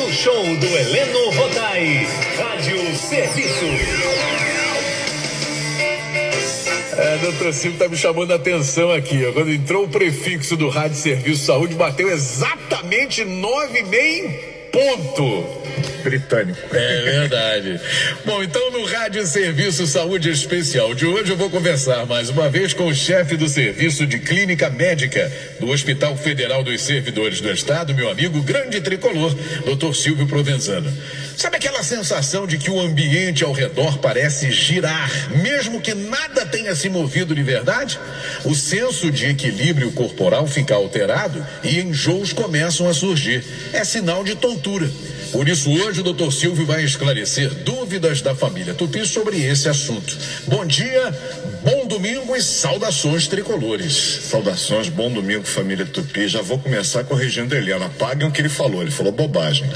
O show do Heleno Rodai, Rádio Serviço. Doutor Silvio tá me chamando a atenção aqui, ó. Quando entrou o prefixo do Rádio Serviço Saúde, bateu exatamente 9h30 ponto. Britânico. É verdade. Bom, então no Rádio Serviço Saúde Especial de hoje eu vou conversar mais uma vez com o chefe do Serviço de Clínica Médica do Hospital Federal dos Servidores do Estado, meu amigo grande tricolor, Dr. Silvio Provenzano. Sabe aquela sensação de que o ambiente ao redor parece girar, mesmo que nada tenha se movido de verdade? O senso de equilíbrio corporal fica alterado e enjoos começam a surgir. É sinal de tontura. Por isso, hoje o Dr. Silvio vai esclarecer dúvidas da família Tupi sobre esse assunto. Bom dia, bom domingo e saudações tricolores. Saudações, bom domingo, família Tupi. Já vou começar corrigindo ele. Apaguem o que ele falou bobagem.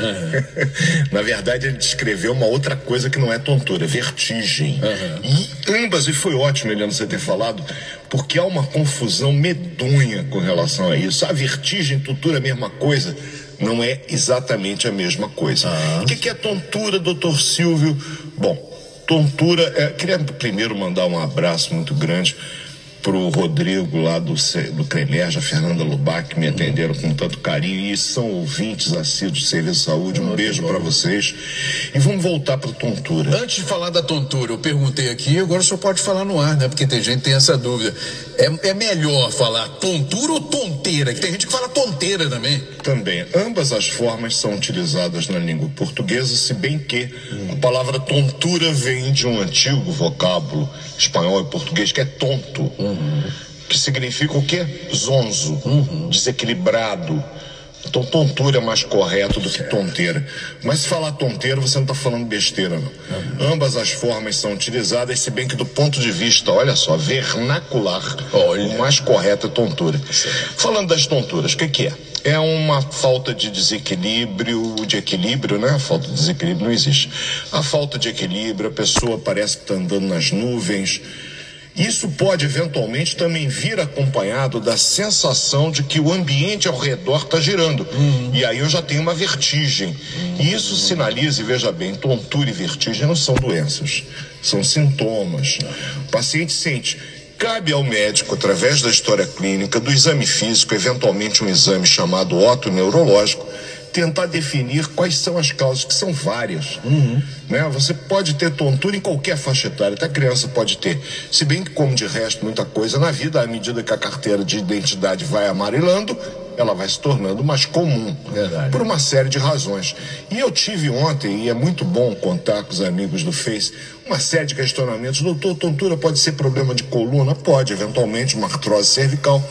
Na verdade, ele descreveu uma outra coisa que não é tontura, vertigem. E ambas, e foi ótimo, Eliana, você ter falado, porque há uma confusão medonha com relação a isso. A vertigem e tontura é a mesma coisa. Não é exatamente a mesma coisa. O que é tontura, doutor Silvio? Bom, tontura, queria primeiro mandar um abraço muito grande pro Rodrigo lá do Cremerja, a Fernanda Lubac, que me atenderam com tanto carinho, e são ouvintes assíduos de Serviço de Saúde. Um beijo para vocês. E vamos voltar para tontura. Antes de falar da tontura, eu perguntei aqui, agora o senhor pode falar no ar, né? Porque tem gente que tem essa dúvida. É melhor falar tontura ou tonteira? Que tem gente que fala tonteira também. Também. Ambas as formas são utilizadas na língua portuguesa, se bem que a palavra tontura vem de um antigo vocábulo espanhol e português que é tonto. Que significa o quê? Zonzo, desequilibrado. Então tontura é mais correto do que tonteira. Mas se falar tonteira, você não está falando besteira, não. Ambas as formas são utilizadas, se bem que do ponto de vista, olha só, vernacular, o mais correto é tontura. Falando das tonturas, o que é? É uma falta de desequilíbrio, né? A falta de desequilíbrio não existe. A falta de equilíbrio, a pessoa parece que está andando nas nuvens. Isso pode eventualmente também vir acompanhado da sensação de que o ambiente ao redor está girando. E aí eu já tenho uma vertigem. E isso sinaliza, e veja bem, tontura e vertigem não são doenças, são sintomas. O paciente sente. Cabe ao médico, através da história clínica, do exame físico, eventualmente um exame chamado otoneurológico, tentar definir quais são as causas, que são várias. Né? Você pode ter tontura em qualquer faixa etária, até criança pode ter. Se bem que, como de resto, muita coisa na vida, à medida que a carteira de identidade vai amarelando, ela vai se tornando mais comum. Verdade. Por uma série de razões. E eu tive ontem, e é muito bom contar com os amigos do Face, uma série de questionamentos. Doutor, tontura pode ser problema de coluna? Pode, eventualmente, uma artrose cervical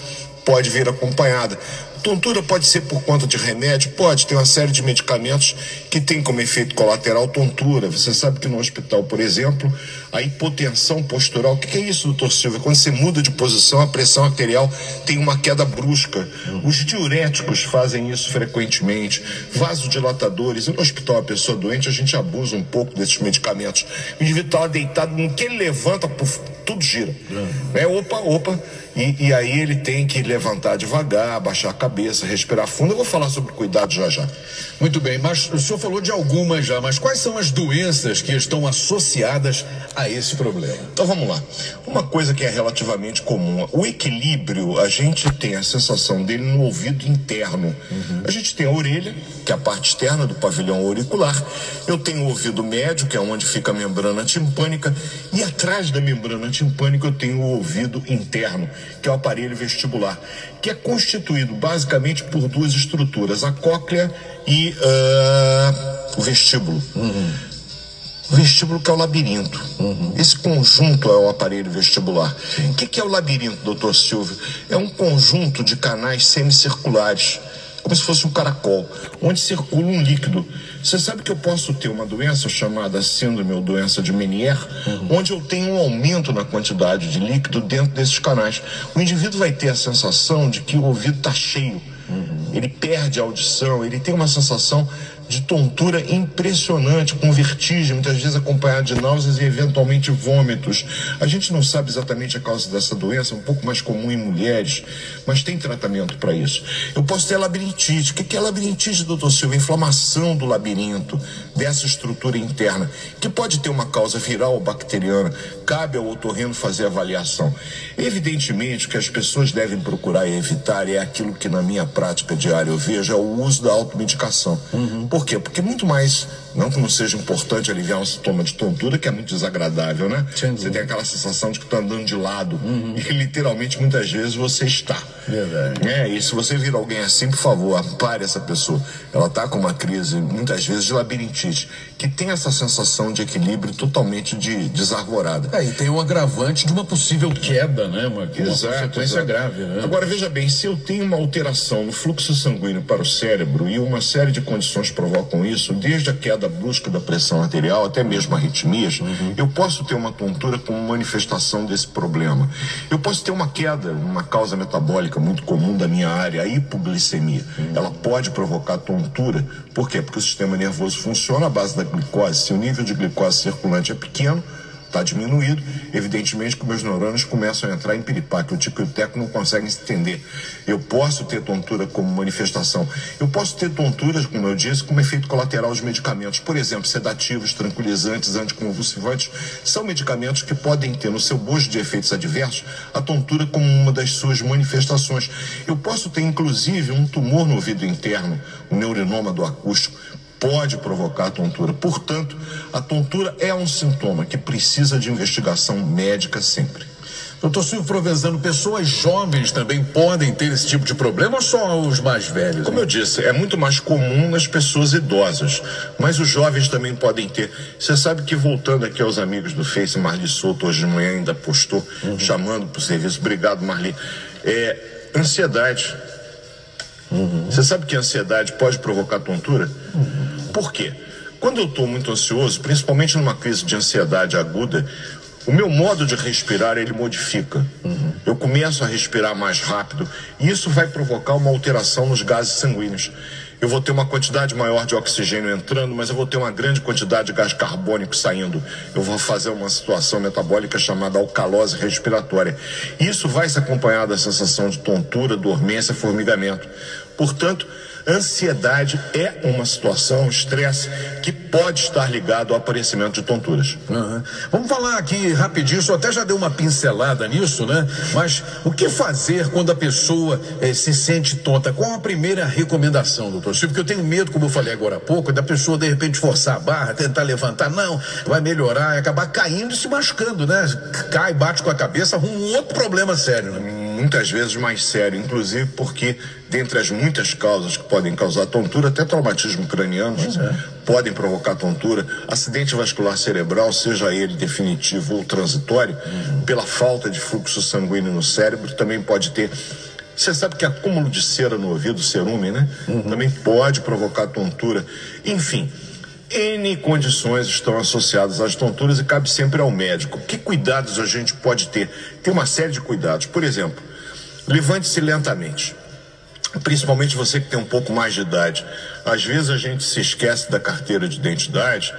pode vir acompanhada. Tontura pode ser por conta de remédio? Pode, tem uma série de medicamentos que tem como efeito colateral tontura. Você sabe que no hospital, por exemplo, a hipotensão postural, o que é isso, doutor Silvio? Quando você muda de posição, a pressão arterial tem uma queda brusca. Os diuréticos fazem isso frequentemente, vasodilatadores. E no hospital, a pessoa doente, a gente abusa um pouco desses medicamentos. O indivíduo está lá deitado, no que ele levanta, tudo gira. Opa. E aí ele tem que levantar devagar, baixar a cabeça, respirar fundo. Eu vou falar sobre cuidado já. Muito bem, mas o senhor falou de algumas já, mas quais são as doenças que estão associadas a esse problema? Então vamos lá. Uma coisa que é relativamente comum, o equilíbrio, a gente tem a sensação dele no ouvido interno. A gente tem a orelha, que é a parte externa do pavilhão auricular. Eu tenho o ouvido médio, que é onde fica a membrana timpânica, e atrás da membrana timpânica eu tenho o ouvido interno, que é o aparelho vestibular, que é constituído basicamente por duas estruturas, a cóclea e o vestíbulo. O vestíbulo, que é o labirinto. Esse conjunto é o aparelho vestibular. O que é o labirinto, doutor Silvio? É um conjunto de canais semicirculares, como se fosse um caracol, onde circula um líquido. Você sabe que eu posso ter uma doença chamada síndrome ou doença de Meniere, onde eu tenho um aumento na quantidade de líquido dentro desses canais. O indivíduo vai ter a sensação de que o ouvido está cheio. Ele perde a audição, ele tem uma sensação de tontura impressionante, com vertigem, muitas vezes acompanhada de náuseas e eventualmente vômitos. A gente não sabe exatamente a causa dessa doença, é um pouco mais comum em mulheres, mas tem tratamento para isso. Eu posso ter labirintite. O que é labirintite, doutor Silva? Inflamação do labirinto, dessa estrutura interna, que pode ter uma causa viral ou bacteriana. Cabe ao otorrino fazer a avaliação. Evidentemente, o que as pessoas devem procurar e evitar é aquilo que na minha prática diária eu vejo, é o uso da automedicação. Por quê? Porque muito mais, não que não seja importante aliviar um sintoma de tontura, que é muito desagradável, né? Você tem aquela sensação de que está andando de lado e que literalmente muitas vezes você está. Verdade. E se você vir alguém assim, por favor, ampare essa pessoa. Ela está com uma crise, muitas vezes, de labirintite, que tem essa sensação de equilíbrio totalmente desarvorada. E tem um agravante de uma possível queda, né? Uma consequência grave, né? Agora, veja bem, se eu tenho uma alteração no fluxo sanguíneo para o cérebro e uma série de condições provocam isso, desde a queda brusca da pressão arterial até mesmo arritmias, eu posso ter uma tontura como manifestação desse problema. Eu posso ter uma queda, uma causa metabólica muito comum da minha área, a hipoglicemia. Ela pode provocar tontura. Por quê? Porque o sistema nervoso funciona à base da glicose. Se o nível de glicose circulante é pequeno, está diminuído, evidentemente que meus neurônios começam a entrar em piripaque, o tico e o teco não conseguem se entender. Eu posso ter tontura como manifestação. Eu posso ter tonturas, como eu disse, como efeito colateral de medicamentos. Por exemplo, sedativos, tranquilizantes, anticonvulsivantes, são medicamentos que podem ter no seu bojo de efeitos adversos a tontura como uma das suas manifestações. Eu posso ter, inclusive, um tumor no ouvido interno, um neurinoma do acústico, pode provocar tontura. Portanto, a tontura é um sintoma que precisa de investigação médica sempre. Doutor Silvio Provenzano, pessoas jovens também podem ter esse tipo de problema ou só os mais velhos? Como eu disse, é muito mais comum nas pessoas idosas, mas os jovens também podem ter. Você sabe que, voltando aqui aos amigos do Face, Marli Souto hoje de manhã ainda postou, chamando para o serviço. Obrigado, Marli. Ansiedade. Você sabe que a ansiedade pode provocar tontura? Por quê? Quando eu estou muito ansioso, principalmente numa crise de ansiedade aguda, o meu modo de respirar, ele modifica. Eu começo a respirar mais rápido e isso vai provocar uma alteração nos gases sanguíneos. Eu vou ter uma quantidade maior de oxigênio entrando, mas eu vou ter uma grande quantidade de gás carbônico saindo. Eu vou fazer uma situação metabólica chamada alcalose respiratória. Isso vai se acompanhar da sensação de tontura, dormência, formigamento. Portanto, ansiedade é uma situação, estresse, que pode estar ligado ao aparecimento de tonturas. Vamos falar aqui rapidinho, eu até já deu uma pincelada nisso, né? Mas o que fazer quando a pessoa se sente tonta? Qual a primeira recomendação, doutor Silvio? Porque eu tenho medo, como eu falei agora há pouco, da pessoa de repente forçar a barra, tentar levantar, não, vai melhorar e acabar caindo e se machucando, né? Cai, bate com a cabeça, arruma um outro problema sério, né? Muitas vezes mais sério, inclusive porque, dentre as muitas causas que podem causar tontura, até traumatismo craniano podem provocar tontura, acidente vascular cerebral, seja ele definitivo ou transitório, pela falta de fluxo sanguíneo no cérebro, também pode ter. Você sabe que acúmulo de cera no ouvido, cerume, né? Também pode provocar tontura. Enfim, N condições estão associadas às tonturas e cabe sempre ao médico. Que cuidados a gente pode ter? Tem uma série de cuidados. Por exemplo, levante-se lentamente. Principalmente você que tem um pouco mais de idade. Às vezes a gente se esquece da carteira de identidade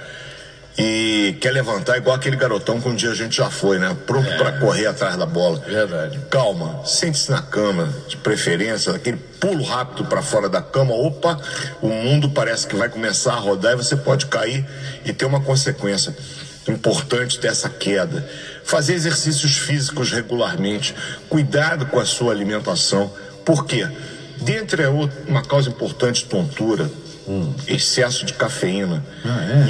e quer levantar igual aquele garotão que um dia a gente já foi, né? Pronto para correr atrás da bola. Verdade. Calma, sente-se na cama, de preferência, aquele pulo rápido para fora da cama. Opa, o mundo parece que vai começar a rodar e você pode cair e ter uma consequência importante dessa queda. Fazer exercícios físicos regularmente, cuidado com a sua alimentação. Por quê? Dentre uma causa importante, tontura, excesso de cafeína.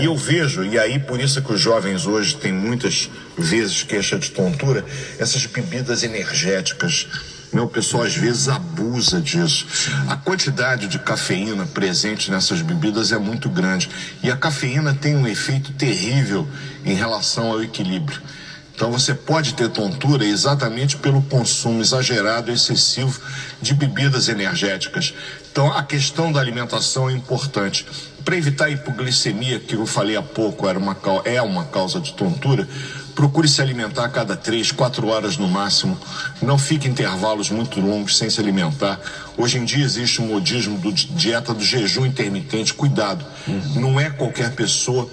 E eu vejo, e aí por isso que os jovens hoje têm muitas vezes queixa de tontura, essas bebidas energéticas. O pessoal às vezes abusa disso. A quantidade de cafeína presente nessas bebidas é muito grande. E a cafeína tem um efeito terrível em relação ao equilíbrio. Então você pode ter tontura exatamente pelo consumo exagerado e excessivo de bebidas energéticas. Então a questão da alimentação é importante. Para evitar a hipoglicemia, que eu falei há pouco é uma causa de tontura, Procure se alimentar a cada 3, 4 horas no máximo. Não fique em intervalos muito longos sem se alimentar. Hoje em dia existe um modismo do dieta do jejum intermitente. Cuidado, não é qualquer pessoa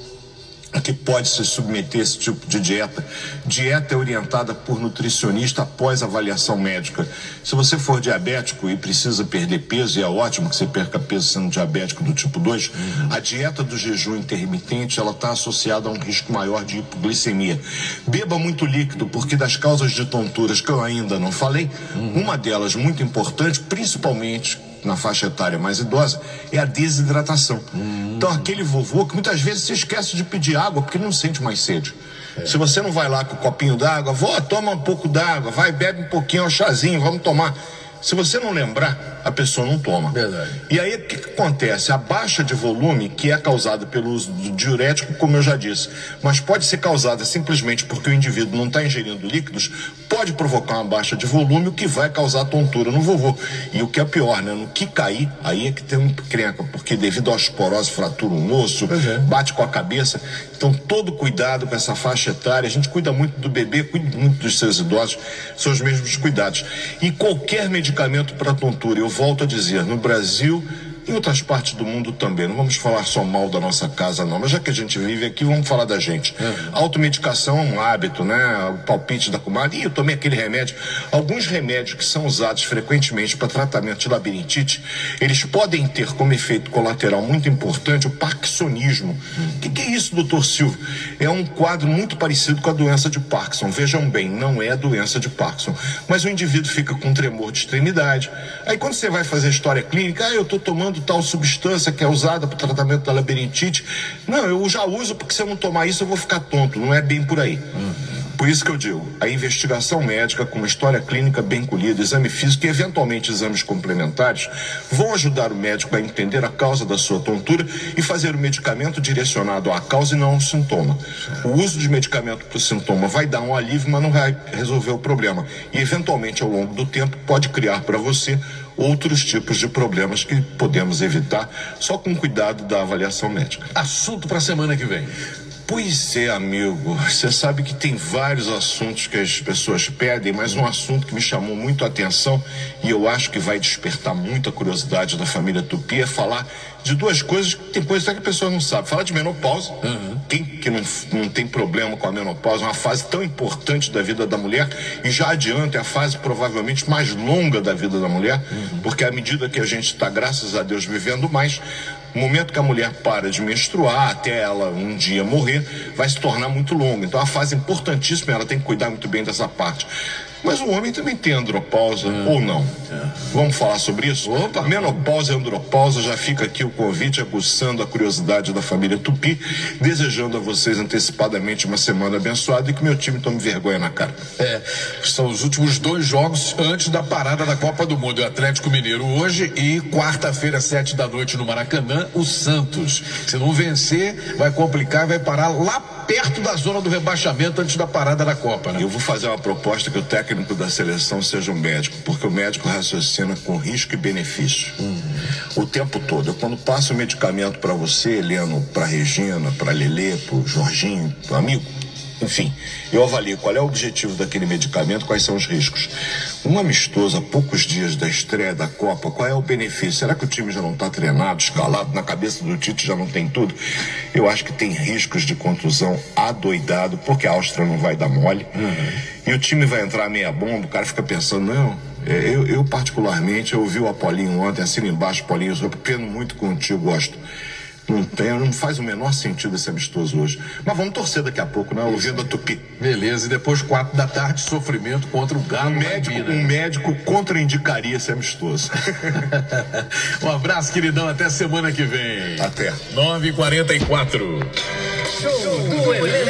que pode se submeter a esse tipo de dieta. Dieta é orientada por nutricionista após avaliação médica. Se você for diabético e precisa perder peso, e é ótimo que você perca peso sendo diabético do tipo 2, a dieta do jejum intermitente, ela está associada a um risco maior de hipoglicemia. Beba muito líquido, porque das causas de tonturas que eu ainda não falei, uma delas muito importante, principalmente na faixa etária mais idosa, é a desidratação. Então aquele vovô que muitas vezes se esquece de pedir água porque não sente mais sede. Se você não vai lá com o copinho d'água, vó, toma um pouco d'água, vai, bebe um pouquinho, um chazinho, vamos tomar. Se você não lembrar, a pessoa não toma. Verdade. E aí o que acontece? A baixa de volume, que é causada pelo uso do diurético, como eu já disse, mas pode ser causada simplesmente porque o indivíduo não está ingerindo líquidos, pode provocar uma baixa de volume, o que vai causar tontura no vovô. E o que é pior, né? No que cair, aí é que tem um encrenca, porque devido à osteoporose fratura um osso, bate com a cabeça. Então todo cuidado com essa faixa etária, a gente cuida muito do bebê, cuida muito dos seus idosos, são os mesmos cuidados. E qualquer medicamento para tontura, eu volto a dizer, no Brasil, em outras partes do mundo também, não vamos falar só mal da nossa casa não, mas já que a gente vive aqui, vamos falar da gente. Automedicação é um hábito, né? O palpite da comadre, eu tomei aquele remédio. Alguns remédios que são usados frequentemente para tratamento de labirintite, eles podem ter como efeito colateral muito importante o parkinsonismo. O que é isso, doutor Silvio? É um quadro muito parecido com a doença de Parkinson. Vejam bem, não é a doença de Parkinson, mas o indivíduo fica com tremor de extremidade. Aí quando você vai fazer história clínica, eu estou tomando tal substância que é usada para o tratamento da labirintite. Não, eu já uso porque se eu não tomar isso eu vou ficar tonto. Não é bem por aí. Por isso que eu digo, a investigação médica com uma história clínica bem colhida, exame físico e eventualmente exames complementares vão ajudar o médico a entender a causa da sua tontura e fazer o medicamento direcionado à causa e não ao sintoma. O uso de medicamento para o sintoma vai dar um alívio, mas não vai resolver o problema. E eventualmente ao longo do tempo pode criar para você outros tipos de problemas que podemos evitar só com cuidado da avaliação médica. Assunto para a semana que vem. Pois é, amigo, você sabe que tem vários assuntos que as pessoas pedem, mas um assunto que me chamou muito a atenção e eu acho que vai despertar muita curiosidade da família Tupi é falar de duas coisas que tem coisas que a pessoa não sabe. Falar de menopausa, quem que não tem problema com a menopausa, uma fase tão importante da vida da mulher e já adianta, é a fase provavelmente mais longa da vida da mulher, porque à medida que a gente está, graças a Deus, vivendo mais, o momento que a mulher para de menstruar até ela um dia morrer vai se tornar muito longo. Então é uma fase importantíssima, ela tem que cuidar muito bem dessa parte. Mas o homem também tem andropausa, ou não? Vamos falar sobre isso? Opa. Menopausa e andropausa, já fica aqui o convite, aguçando a curiosidade da família Tupi, desejando a vocês antecipadamente uma semana abençoada e que meu time tome vergonha na cara. São os últimos 2 jogos antes da parada da Copa do Mundo. O Atlético Mineiro hoje e quarta-feira, 7 da noite no Maracanã, o Santos. Se não vencer, vai complicar, vai parar lá perto da zona do rebaixamento antes da parada da Copa, né? Eu vou fazer uma proposta que o técnico da seleção seja um médico, porque o médico raciocina com risco e benefício. O tempo todo. Eu quando passo o medicamento para você, Heleno, para Regina, para Lelê, para Jorginho, pro amigo, enfim, eu avalio qual é o objetivo daquele medicamento, quais são os riscos. Um amistoso a poucos dias da estreia da Copa, qual é o benefício? Será que o time já não está treinado, escalado, na cabeça do Tite já não tem tudo? Eu acho que tem riscos de contusão adoidado, porque a Áustria não vai dar mole. E o time vai entrar meia bomba, o cara fica pensando, não... Eu particularmente, eu ouvi o Apolinho ontem, assina embaixo, Apolinho, eu peno muito contigo, gosto. Não faz o menor sentido esse amistoso hoje. Mas vamos torcer daqui a pouco, né? Ouvindo a Tupi. Beleza, e depois 4 da tarde, sofrimento contra o Galo. Um médico contraindicaria esse amistoso. Um abraço, queridão, até semana que vem. Até. 9h44. Show do Elenco.